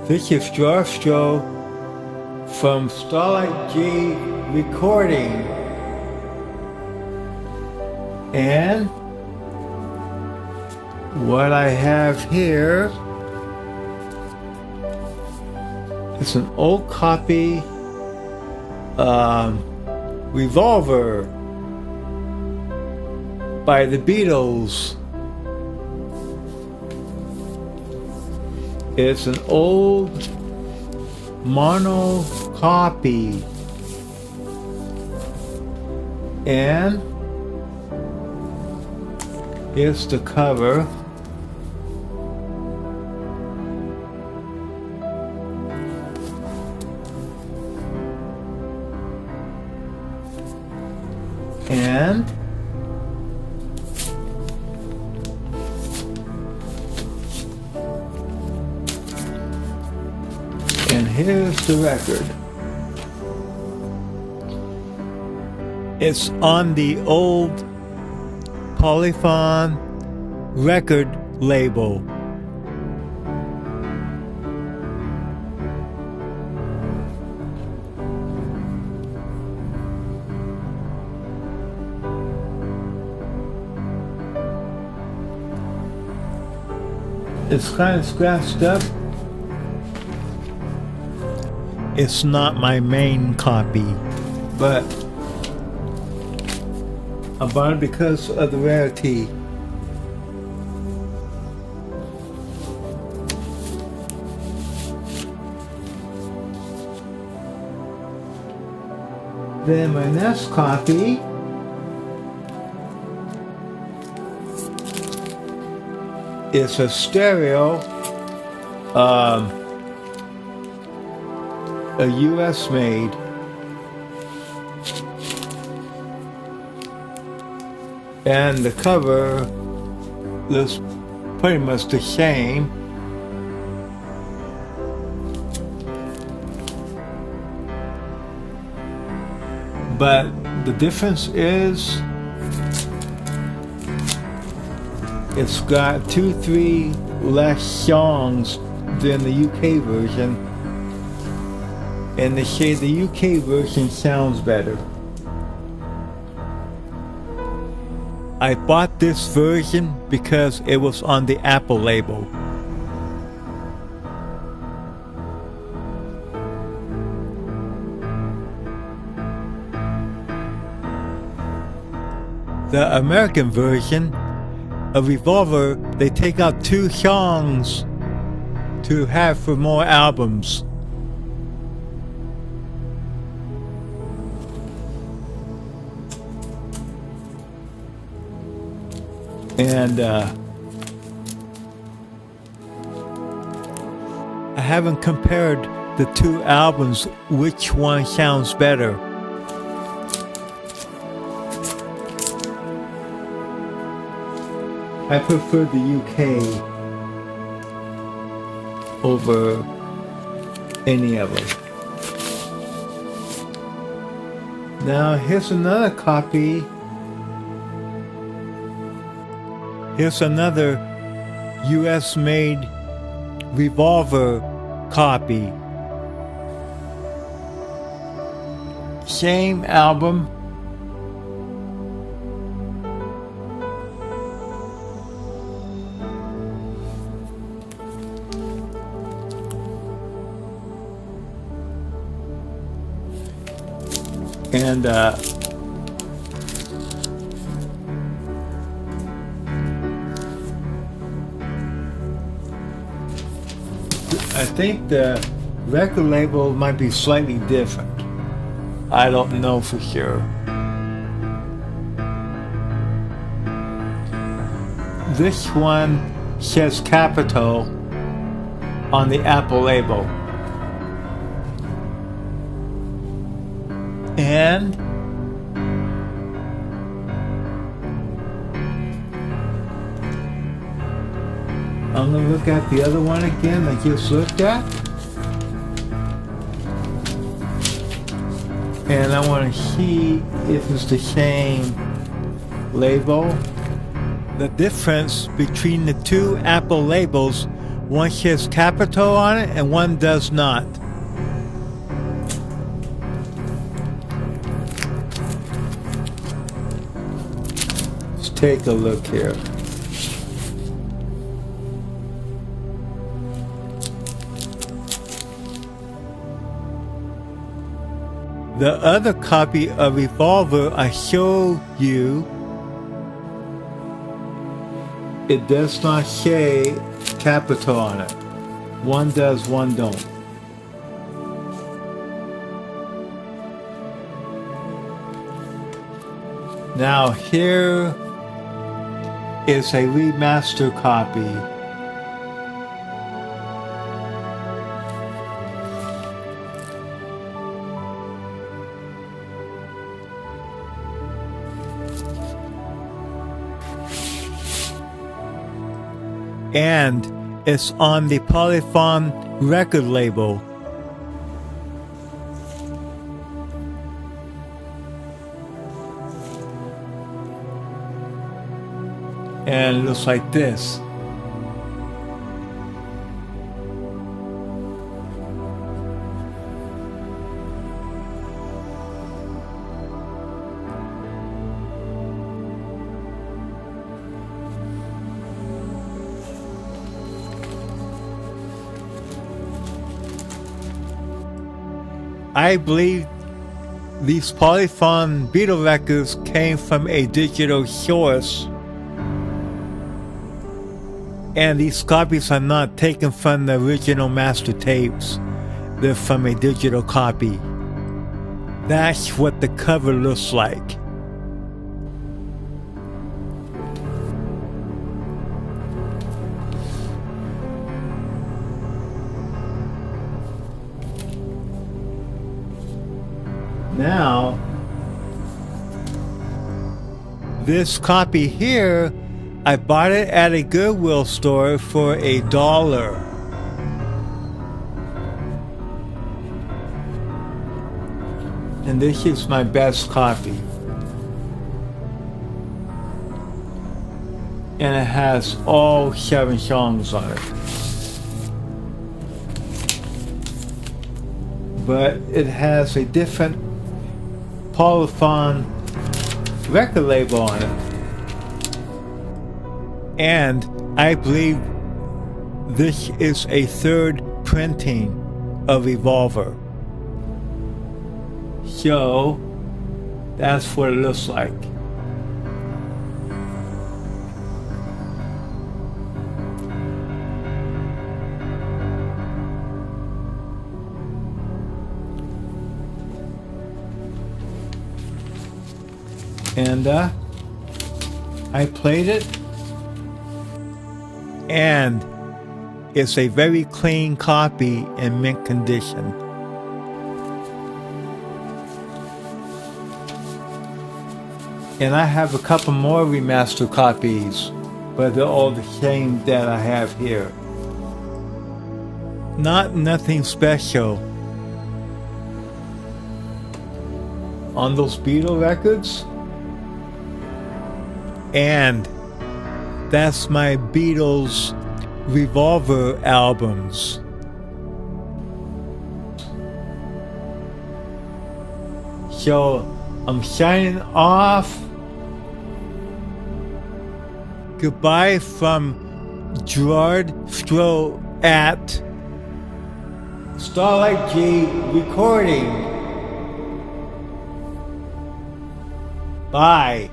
This is Gerard Stroh from Starlight G Recording. And what I have here is an old copy Revolver by the Beatles. It's an old mono copy, and here's the cover. And here's the record. It's on the old Polyphon record label. It's kind of scratched up. It's not my main copy, but I bought it because of the rarity. Then my next copy is a stereo, a US made. And the cover looks pretty much the same. But the difference is it's got 2-3 less songs than the UK version. And they say the UK version sounds better. I bought this version because it was on the Apple label. The American version, a Revolver, they take out 2 songs to have for more albums. And I haven't compared the 2 albums, which one sounds better. I prefer the UK over any of them. Now here's another copy. Here's another US made Revolver copy. Same album. And I think the record label might be slightly different. I don't know for sure. This one says Capitol on the Apple label. And I'm going to look at the other one again I just looked at. And I want to see if it's the same label. The difference between the 2 Apple labels One says Capitol on it and one does not. Let's take a look here. The other copy of Revolver I showed you, it does not say Capitol on it. One does, one don't. Now here is a remaster copy. And it's on the Polyphon record label. And it looks like this. I believe these Polyphon Beatles records came from a digital source, and these copies are not taken from the original master tapes. They're from a digital copy. That's what the cover looks like. Now, this copy here, I bought it at a Goodwill store for $1. And this is my best copy. And it has all 7 songs on it. But it has a different Polyphon record label on it. And I believe this is a third printing of Revolver. So that's what it looks like. And I played it, and it's a very clean copy in mint condition. And I have a couple more remaster copies, but they're all the same that I have here. Nothing special. On those Beatles records, and that's my Beatles Revolver albums. So I'm signing off. Goodbye from Gerard Stroh at Starlight G Recording. Bye.